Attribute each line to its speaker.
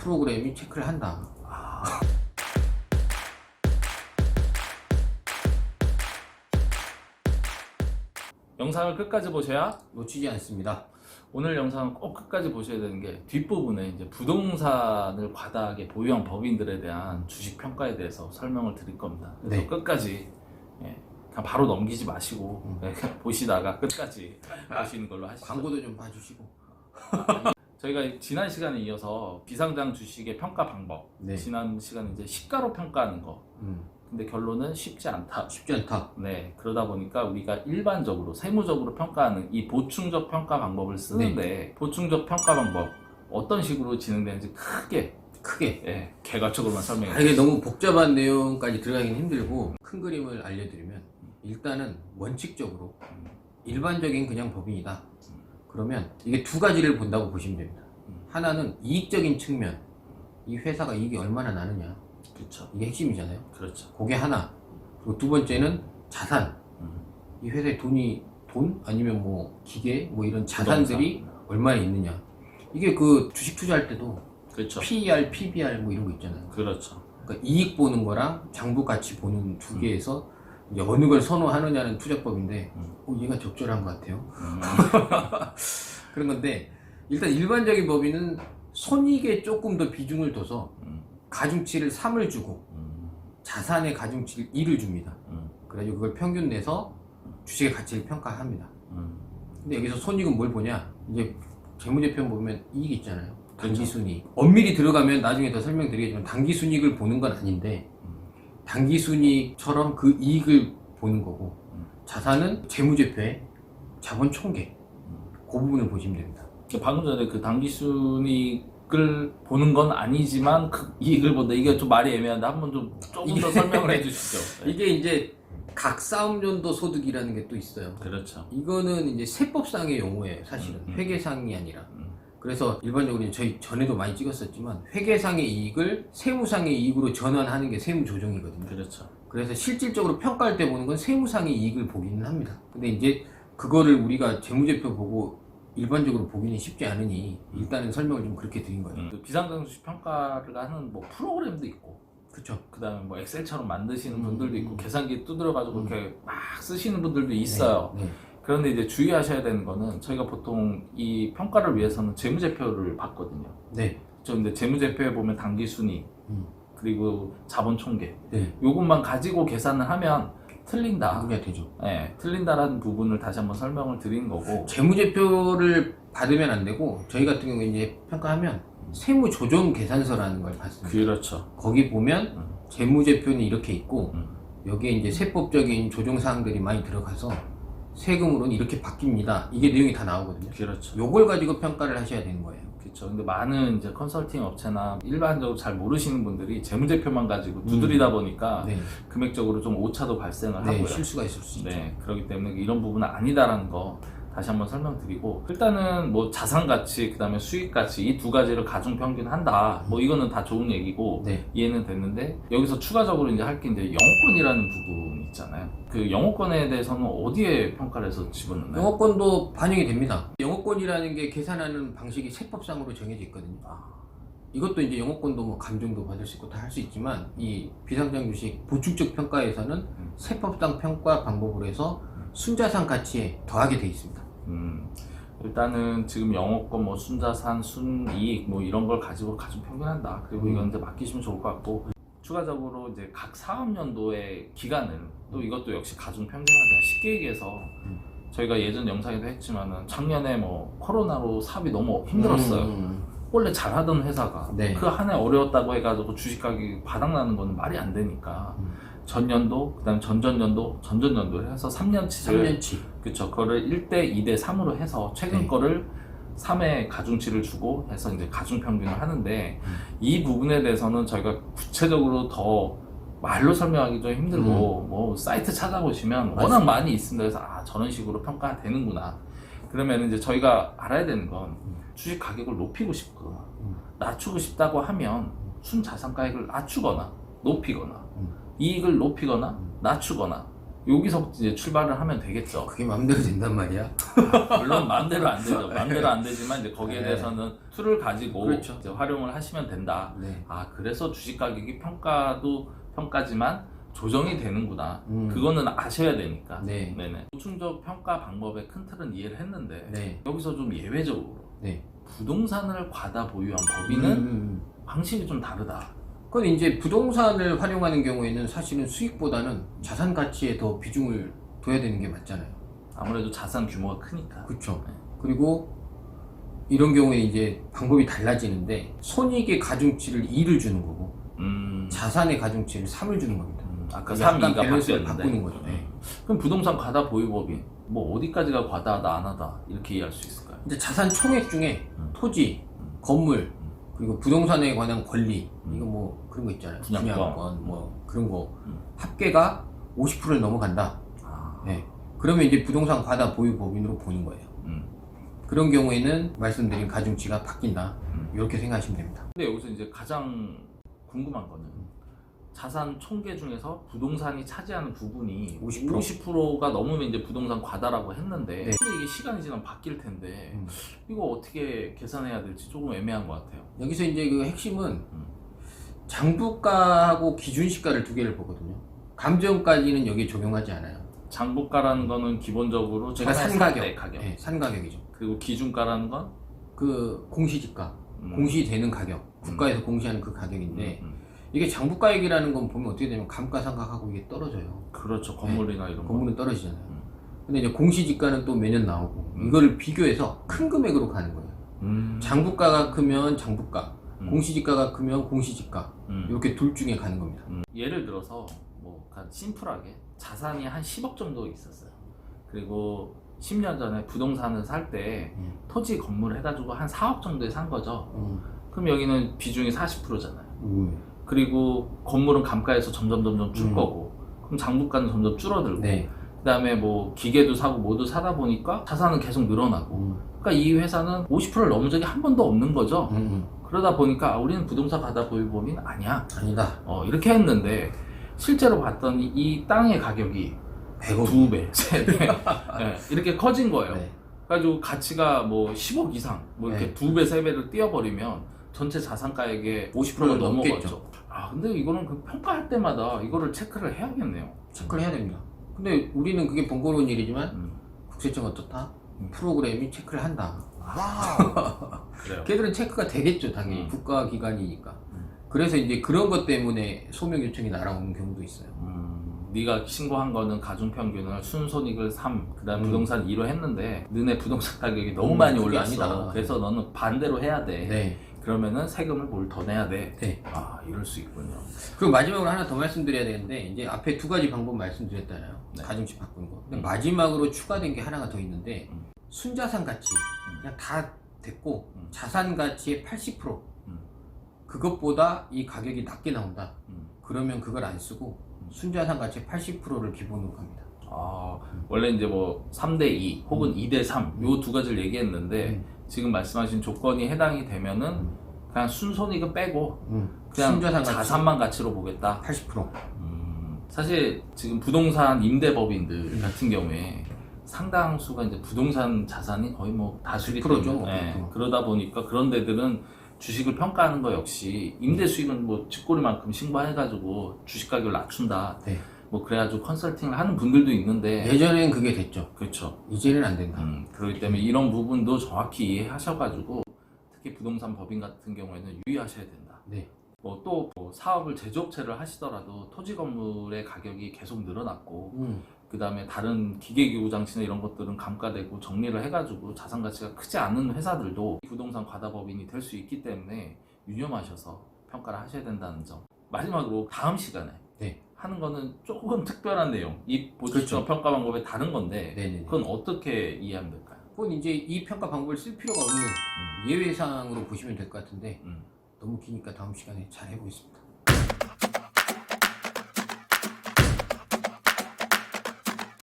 Speaker 1: 프로그램이 체크를 한다.
Speaker 2: 영상을 끝까지 보셔야
Speaker 1: 놓치지 않습니다.
Speaker 2: 오늘 영상은 꼭 끝까지 보셔야 되는 게 뒷부분에 이제 부동산을 과다하게 보유한 법인들에 대한 주식 평가에 대해서 설명을 드릴 겁니다. 그래서
Speaker 1: 네.
Speaker 2: 끝까지 그냥 바로 넘기지 마시고 그냥 보시다가 끝까지 보시는 걸로 하시죠.
Speaker 1: 광고도 좀 봐주시고.
Speaker 2: 저희가 지난 시간에 이어서 비상장 주식의 평가 방법,
Speaker 1: 네.
Speaker 2: 지난 시간에 이제 시가로 평가하는 거. 근데 결론은 쉽지 않다.
Speaker 1: 쉽지 않다.
Speaker 2: 네, 그러다 보니까 우리가 일반적으로 세무적으로 평가하는 이 보충적 평가 방법을 쓰는데 보충적 평가 방법 어떤 식으로 진행되는지 크게 개괄적으로만 설명해
Speaker 1: 이게
Speaker 2: 드릴게요.
Speaker 1: 너무 복잡한 내용까지 들어가긴 힘들고 큰 그림을 알려드리면 일단은 원칙적으로 일반적인 그냥 법인이다. 그러면 이게 두 가지를 본다고 보시면 됩니다. 하나는 이익적인 측면, 이 회사가 이익이 얼마나 나느냐,
Speaker 2: 그렇죠.
Speaker 1: 이게 핵심이잖아요.
Speaker 2: 그렇죠.
Speaker 1: 그게 하나. 그리고 두 번째는 자산. 이 회사에 돈 아니면 뭐 기계 뭐 이런 자산들이 얼마나 있느냐. 이게 그 주식 투자할 때도
Speaker 2: 그렇죠.
Speaker 1: PER, PBR 뭐 이런 거 있잖아요.
Speaker 2: 그렇죠.
Speaker 1: 그러니까 이익 보는 거랑 장부 가치 보는 두 개에서 이제 어느 걸 선호하느냐는 투자법인데 얘가 적절한 것 같아요. 그런 건데 일단 일반적인 법인은 손익에 조금 더 비중을 둬서 가중치를 3을 주고 자산의 가중치를 2를 줍니다. 그래가지고 그걸 평균 내서 주식의 가치를 평가합니다. 근데 여기서 손익은 뭘 보냐? 이제 재무제표 보면 이익 있잖아요. 단기순이익. 엄밀히 들어가면 나중에 더 설명드리겠지만 단기순이익을 보는 건 아닌데 단기순이익처럼 그 이익을 보는 거고 자산은 재무제표의 자본 총계 그 부분을 보시면 됩니다.
Speaker 2: 방금 전에 그 당기순이익을 보는 건 아니지만 그 이익을 본다. 이게 좀 말이 애매한데 한번 조금 더 설명을 해주시죠. 네.
Speaker 1: 이게 이제 각사업연도 소득이라는 게 또 있어요.
Speaker 2: 그렇죠.
Speaker 1: 이거는 이제 세법상의 용어예요, 사실은. 회계상이 아니라. 그래서 일반적으로 저희 전에도 많이 찍었었지만 회계상의 이익을 세무상의 이익으로 전환하는 게 세무조정이거든요.
Speaker 2: 그렇죠.
Speaker 1: 그래서 실질적으로 평가할 때 보는 건 세무상의 이익을 보기는 합니다. 근데 이제 그거를 우리가 재무제표 보고 일반적으로 보기는 쉽지 않으니 일단은 설명을 좀 그렇게 드린 거예요.
Speaker 2: 비상장 주식 평가를 하는 뭐 프로그램도 있고,
Speaker 1: 그렇죠.
Speaker 2: 그다음에 뭐 엑셀처럼 만드시는 분들도 있고, 계산기 두드려가지고 그렇게 막 쓰시는 분들도 있어요.
Speaker 1: 네.
Speaker 2: 그런데 이제 주의하셔야 되는 거는 저희가 보통 이 평가를 위해서는 재무제표를 봤거든요.
Speaker 1: 네.
Speaker 2: 근데 재무제표에 보면 당기순이익 그리고 자본총계
Speaker 1: 네.
Speaker 2: 요것만 가지고 계산을 하면 틀린다.
Speaker 1: 그게 되죠.
Speaker 2: 네, 틀린다라는 부분을 다시 한번 설명을 드린 거고.
Speaker 1: 재무제표를 받으면 안 되고 저희 같은 경우에 이제 평가하면 세무조정 계산서라는 걸 봤습니다.
Speaker 2: 그렇죠.
Speaker 1: 거기 보면 재무제표는 이렇게 있고 여기에 이제 세법적인 조정사항들이 많이 들어가서 세금으로는 이렇게 바뀝니다. 이게 내용이 다 나오거든요.
Speaker 2: 그렇죠.
Speaker 1: 요걸 가지고 평가를 하셔야 되는 거예요.
Speaker 2: 그렇죠. 근데 많은 이제 컨설팅 업체나 일반적으로 잘 모르시는 분들이 재무제표만 가지고 두드리다 보니까
Speaker 1: 네.
Speaker 2: 금액적으로 좀 오차도 발생을
Speaker 1: 네,
Speaker 2: 하고요.
Speaker 1: 실수가 있을 수 있죠.
Speaker 2: 네, 그렇기 때문에 이런 부분은 아니다라는 거 다시 한번 설명드리고, 일단은 뭐 자산 가치, 그다음에 수익 가치 이 두 가지를 가중 평균한다. 뭐 이거는 다 좋은 얘기고
Speaker 1: 네.
Speaker 2: 이해는 됐는데 여기서 추가적으로 이제 할 게 이제 영업권이라는 부분 있잖아요. 그 영업권에 대해서는 어디에 평가를 해서 집어넣나요?
Speaker 1: 영업권도 반영이 됩니다. 영업권이라는 게 계산하는 방식이 세법상으로 정해져 있거든요. 이것도 이제 영업권도 뭐 감정도 받을 수 있고 다 할 수 있지만 이 비상장 주식 보충적 평가에서는 세법상 평가 방법으로 해서 순자산 가치에 더하게 돼 있습니다.
Speaker 2: 일단은 지금 영업권, 뭐 순자산, 순이익 뭐 이런 걸 가지고 가중 평균한다. 그리고 이건 이제 맡기시면 좋을 것 같고, 추가적으로 이제 각 사업연도의 기간을 또 이것도 역시 가중 평균하자. 쉽게 얘기해서 저희가 예전 영상에도 했지만은 작년에 뭐 코로나로 사업이 너무 힘들었어요. 원래 잘하던 회사가
Speaker 1: 네.
Speaker 2: 그 한 해 어려웠다고 해가지고 주식 가격이 바닥나는 거는 말이 안 되니까 전년도, 그다음 전전년도, 전전년도를 해서 3년치를 그쵸, 그거를 1대 2대 3으로 해서 최근
Speaker 1: 네.
Speaker 2: 거를 3회 가중치를 주고 해서 이제 가중평균을 하는데 이 부분에 대해서는 저희가 구체적으로 더 말로 설명하기 좀 힘들고 뭐 사이트 찾아보시면 워낙 많이 있습니다. 그래서 저런 식으로 평가가 되는구나. 그러면 이제 저희가 알아야 되는 건 주식 가격을 높이고 싶거나 낮추고 싶다고 하면 순자산가액을 낮추거나 높이거나 이익을 높이거나 낮추거나 여기서 이제 출발을 하면 되겠죠.
Speaker 1: 그게 마음대로 된단 말이야?
Speaker 2: 물론 마음대로 안 되죠. 마음대로 안 되지만 이제 거기에
Speaker 1: 네.
Speaker 2: 대해서는 툴을 가지고
Speaker 1: 그렇죠.
Speaker 2: 이제 활용을 하시면 된다.
Speaker 1: 네.
Speaker 2: 아, 그래서 주식 가격이 평가지만 조정이 되는구나. 그거는 아셔야 되니까.
Speaker 1: 네.
Speaker 2: 네네. 보충적 평가 방법의 큰 틀은 이해를 했는데
Speaker 1: 네.
Speaker 2: 여기서 좀 예외적으로
Speaker 1: 네.
Speaker 2: 부동산을 과다 보유한 법인은 방식이 좀 다르다.
Speaker 1: 그건 이제 부동산을 활용하는 경우에는 사실은 수익보다는 자산 가치에 더 비중을 둬야 되는 게 맞잖아요.
Speaker 2: 아무래도 자산 규모가 크니까.
Speaker 1: 그렇죠.
Speaker 2: 네.
Speaker 1: 그리고 이런 경우에 이제 방법이 달라지는데 손익의 가중치를 2를 주는 거고 자산의 가중치를 3을 주는 겁니다.
Speaker 2: 아까
Speaker 1: 약간
Speaker 2: 3, 2가
Speaker 1: 밸런스를
Speaker 2: 바뀌었는데.
Speaker 1: 바꾸는 거죠. 네.
Speaker 2: 그럼 부동산 과다 보유 법인 뭐 어디까지가 과다하다 안 하다 이렇게 이해할 수 있을까요?
Speaker 1: 이제 자산 총액 중에 토지, 건물, 그리고 부동산에 관한 권리, 이거 뭐 그런 거 있잖아요. 분양권, 뭐 그런 거 합계가 50%를 넘어간다. 네. 그러면 이제 부동산 과다 보유 법인으로 보는 거예요. 그런 경우에는 말씀드린 가중치가 바뀐다. 이렇게 생각하시면 됩니다.
Speaker 2: 근데 여기서 이제 가장 궁금한 거는 자산 총계 중에서 부동산이 차지하는 부분이 50%가 넘으면 이제 부동산 과다라고 했는데
Speaker 1: 네.
Speaker 2: 근데 이게 시간이 지나면 바뀔 텐데 이거 어떻게 계산해야 될지 조금 애매한 것 같아요.
Speaker 1: 여기서 이제 그 핵심은 장부가하고 기준시가를 두 개를 보거든요. 감정까지는 여기에 적용하지 않아요.
Speaker 2: 장부가라는 거는 기본적으로
Speaker 1: 제가
Speaker 2: 전에
Speaker 1: 산
Speaker 2: 살
Speaker 1: 가격,
Speaker 2: 때 가격.
Speaker 1: 네, 산 가격이죠.
Speaker 2: 그리고 기준가라는 건
Speaker 1: 그 공시지가, 공시되는 가격, 국가에서 공시하는 그 가격인데 이게 장부가액이라는 건 보면 어떻게 되냐면 감가상각하고 이게 떨어져요.
Speaker 2: 그렇죠. 건물이나 이런 거.
Speaker 1: 건물은 떨어지잖아요. 근데 이제 공시지가는 또 매년 나오고 이거를 비교해서 큰 금액으로 가는 거예요. 장부가가 크면 장부가, 공시지가가 크면 공시지가 이렇게 둘 중에 가는 겁니다.
Speaker 2: 예를 들어서 뭐 심플하게 자산이 한 10억 정도 있었어요. 그리고 10년 전에 부동산을 살 때 토지 건물을 해가지고 한 4억 정도에 산 거죠. 그럼 여기는 비중이 40%잖아요. 그리고 건물은 감가에서 점점 줄 거고 그럼 장부가는 점점 줄어들고
Speaker 1: 네.
Speaker 2: 그 다음에 뭐 기계도 사고 뭐도 사다 보니까 자산은 계속 늘어나고 그러니까 이 회사는 50%를 넘은 적이 한 번도 없는 거죠. 그러다 보니까 우리는 부동산 과다 보유 법인 아니야.
Speaker 1: 아니다.
Speaker 2: 이렇게 했는데 실제로 봤더니 이 땅의 가격이
Speaker 1: 100억.
Speaker 2: 2배, 3배 네, 이렇게 커진 거예요.
Speaker 1: 네.
Speaker 2: 그래가지고 가치가 뭐 10억 이상 뭐 이렇게
Speaker 1: 네.
Speaker 2: 2배, 3배를 뛰어버리면 전체 자산가액의 50%가 넘어가죠. 아 근데 이거는 그 평가할 때마다 이거를 체크를 해야겠네요.
Speaker 1: 체크를 해야 됩니다. 근데 우리는 그게 번거로운 일이지만 국세청 어떻다? 프로그램이 체크를 한다.
Speaker 2: 그래요.
Speaker 1: 걔들은 체크가 되겠죠, 당연히. 국가기관이니까. 그래서 이제 그런 것 때문에 소명 요청이 날아오는 경우도 있어요.
Speaker 2: 네가 신고한 거는 가중평균을 순손익을 3, 그 다음 부동산 2로 했는데 너네 부동산 가격이 너무 많이
Speaker 1: 그게
Speaker 2: 올랐어.
Speaker 1: 아니다.
Speaker 2: 그래서 너는 반대로 해야 돼.
Speaker 1: 네.
Speaker 2: 그러면은 세금을 뭘 더 내야 돼.
Speaker 1: 네.
Speaker 2: 아 이럴 수 있군요.
Speaker 1: 그리고 마지막으로 하나 더 말씀드려야 되는데, 이제 앞에 두 가지 방법 말씀드렸잖아요.
Speaker 2: 네.
Speaker 1: 가중치 바꾸는 거. 근데 마지막으로 추가된 게 하나가 더 있는데, 순자산 가치. 그냥 다 됐고, 자산 가치의 80%. 그것보다 이 가격이 낮게 나온다. 그러면 그걸 안 쓰고, 순자산 가치의 80%를 기본으로 갑니다.
Speaker 2: 아, 원래 이제 뭐 3대2 혹은 2대3 요 두 가지를 얘기했는데 지금 말씀하신 조건이 해당이 되면은 그냥 순손익은 빼고 그냥
Speaker 1: 순자산 가치
Speaker 2: 자산만 가치로 보겠다.
Speaker 1: 80%.
Speaker 2: 사실 지금 부동산 임대법인들 같은 경우에 상당수가 이제 부동산 자산이 거의 뭐 다수기
Speaker 1: 100%죠,
Speaker 2: 때문에
Speaker 1: 100%.
Speaker 2: 그러다 보니까 그런 데들은 주식을 평가하는 거 역시 임대 수익은 뭐 쥐꼬리만큼 신고해가지고 주식 가격을 낮춘다.
Speaker 1: 네.
Speaker 2: 뭐 그래가지고 컨설팅을 하는 분들도 있는데
Speaker 1: 예전엔 그게 됐죠.
Speaker 2: 그렇죠.
Speaker 1: 이제는 안 된다.
Speaker 2: 그렇기 때문에 이런 부분도 정확히 이해하셔가지고 특히 부동산 법인 같은 경우에는 유의하셔야 된다.
Speaker 1: 네.
Speaker 2: 뭐 또 사업을 제조업체를 하시더라도 토지 건물의 가격이 계속 늘어났고 그 다음에 다른 기계기구 장치나 이런 것들은 감가되고 정리를 해가지고 자산 가치가 크지 않은 회사들도 부동산 과다 법인이 될 수 있기 때문에 유념하셔서 평가를 하셔야 된다는 점. 마지막으로 다음 시간에
Speaker 1: 네.
Speaker 2: 하는 거는 조금 특별한 내용. 이 보충적
Speaker 1: 그렇죠.
Speaker 2: 평가 방법의 다른 건데
Speaker 1: 네네네.
Speaker 2: 그건 어떻게 이해하면 될까요?
Speaker 1: 그건 이제 이 평가 방법을 쓸 필요가 없는 예외상으로 보시면 될 것 같은데 너무 기니까 다음 시간에 잘 해보겠습니다.